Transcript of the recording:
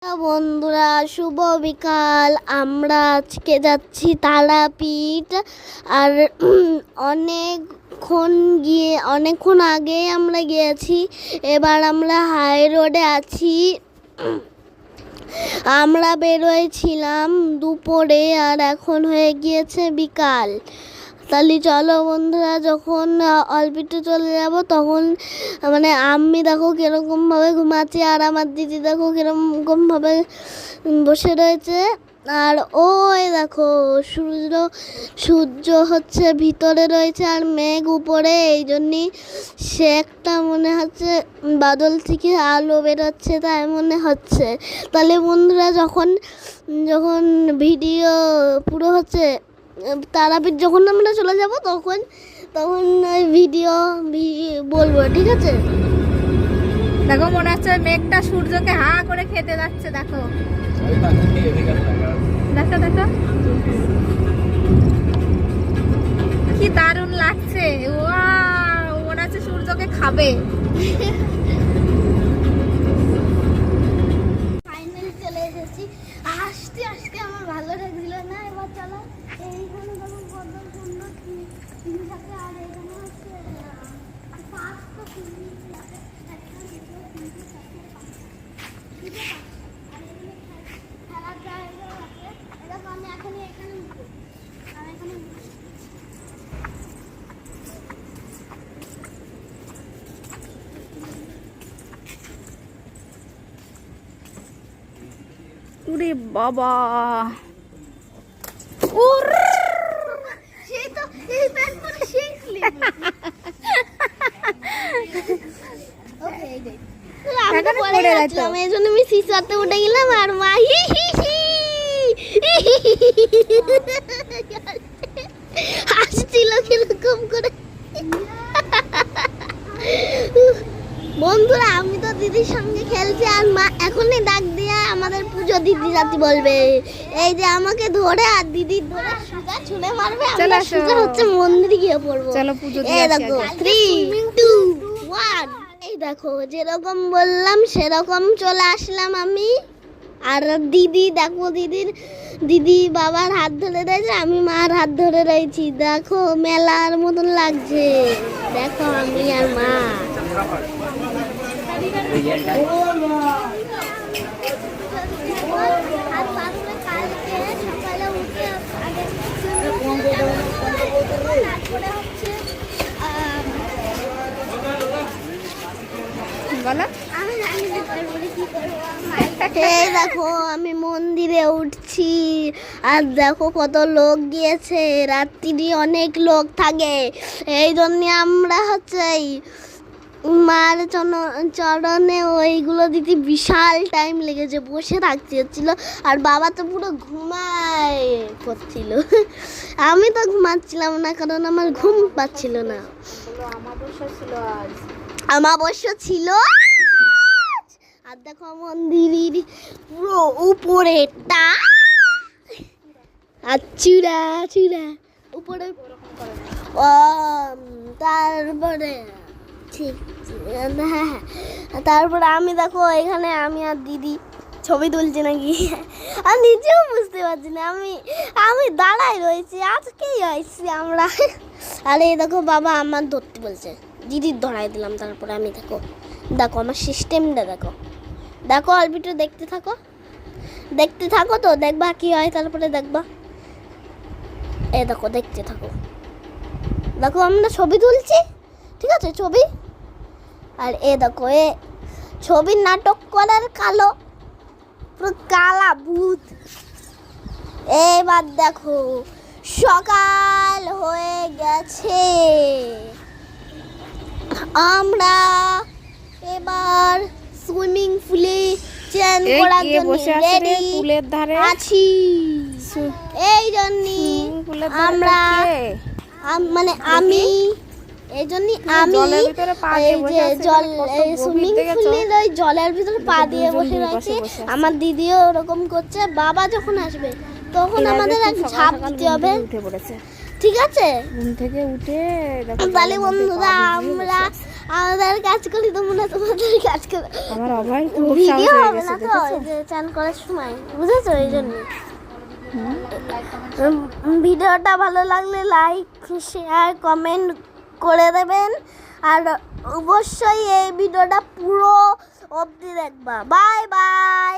বন্ধুরা, শুভ বিকাল। আমরা আজকে যাচ্ছি তারাপীঠ। আর অনেকক্ষণ আগে আমরা গিয়েছি। এবার আমরা হাই রোডে আছি। আমরা বেরোয়েছিলাম দুপুরে, আর এখন হয়ে গিয়েছে বিকাল। তাহলে চলো বন্ধুরা, যখন অল্প একটু চলে যাব তখন আমি দেখো কীরকমভাবে ঘুমাচ্ছি, আর আমার দিদি দেখো কীরকমভাবে বসে রয়েছে। আর ওই দেখো সূর্য হচ্ছে ভিতরে রয়েছে আর মেঘ উপরে, এই জন্যই সে একটা মনে হচ্ছে বাদল থেকে আলো বেরোচ্ছে, তাই মনে হচ্ছে। তাহলে বন্ধুরা, যখন ভিডিও পুরো হচ্ছে তারাপীঠ যখন আমরা চলে যাব তখন ভিডিও বলবো, ঠিক আছে? দেখো, মনে হচ্ছে মেঘটা সূর্যকে হা করে খেতে যাচ্ছে। দেখো দেখো দেখো, কি দারুণ লাগছে। ওয়াও, মনে হচ্ছে সূর্যকে খাবে। ফাইনালি চলে এসেছি। আস্তে আস্তে আমার ভালো লাগছিল না। এবার চলো, এইখানে দেখো কত সুন্দর তিন থাকে, আর এখানে হচ্ছে পাঁচটা খেলার জায়গা আছে। এরকম আমি এখানে উঠবো। ওরে বাবা, সেই তো এই প্যান্ট পরে সেই স্লিপ। ওকে, এই দেখ। আমি তো পরে যাচ্ছিলাম, এই জন্য আমি সিসাতে উঠে গেলাম, আর মা হাসছিল কিরকম করে। বন্ধুরা, আমি তো দিদির সঙ্গে খেলছি, আর মা এখনই ডাক দিয়ে আমাদের পুজো দিদি জাতি বলবে। এই যে আমাকে ধরে আর দিদি ধরে সুজা ছুঁড়ে মারবে, আমরা সুজা হচ্ছে মন্দিরে গিয়ে পড়বো। চলো পুজো দিয়ে এই আসি দেখো, আগে। 3, 2, 1। এই দেখো, যেরকম বললাম সেরকম চলে আসলাম আমি। আর দিদি দেখো, দিদি বাবার হাত ধরে রয়েছে, আমি মার হাত ধরে রয়েছি। দেখো মেলার মতন লাগছে। দেখো আমি আর মা। আর তারপরে কালকে সকালে উঠে আগে তারপরে হচ্ছে বলো। আমি জানি না তারপরে কি করবো। এই দেখো, আমি মন্দিরে উঠছি, আর দেখো কত লোক গিয়েছে। রাত্রি অনেক লোক থাকে, এই জন্য আমরা হচ্ছে মার চরণে ওইগুলো দিতে বিশাল টাইম লেগেছে, বসে থাকতে হচ্ছিল। আর বাবা তো পুরো ঘুমায় করছিল। আমি তো ঘুমাচ্ছিলাম না, কারণ আমার ঘুম পাচ্ছিল না। আমাবস্যা ছিল। আর দেখো মন্দিরের পুরো উপরেটা, আর চূড়া উপরে। তারপরে ঠিক, হ্যাঁ, তারপরে আমি দেখো এখানে আমি আর দিদি ছবি তুলছি নাকি আর নিজেও বুঝতে পারছি না। আমি দাঁড়াই রয়েছি, আজকেই আসছি আমরা। আর এই দেখো, বাবা আমার ধরতে বলছে, দিদির ধরাই দিলাম। তারপরে আমি দেখো আমার সিস্টেমটা দেখো অল্প একটু দেখতে থাকো তো, দেখবা কি হয়, তারপরে দেখবা। এই দেখো, দেখতে থাকো। দেখো আমরা ছবি তুলছি, ঠিক আছে? ছবি। আর দেখো, ছবির নাটক করার কালো, পুরো কালা ভূত। এবার দেখো সকাল হয়ে গেছে। আমরা এবার সুইমিং পুলে চান করার জন্য রেডি পুলের ধারে আছি। এই জন্য আমরা আমি এই জন্য সুইমিং পুলের ওই জলের ভিতরে পা দিয়ে বসে রয়েছে। আমার দিদিও ওরকম করছে। বাবা যখন আসবে তখন আমাদের এক ঝাঁপ দিতে হবে, ঠিক আছে? ঘুম থেকে উঠে তাহলে বন্ধুরা, আমাদের কাজ করি তোমরা তোমাদের কাজ করো। আমার অভয় খুব সাহস ভিডিও হয়ে হবে গেছে না তো দেখেছো? এই যে চান করার সময়, বুঝেছো? এই জন্য ভিডিওটা ভালো লাগলে লাইক শেয়ার কমেন্ট করে দেবেন, আর অবশ্যই এই ভিডিওটা পুরো অবধি দেখবা। Bye bye.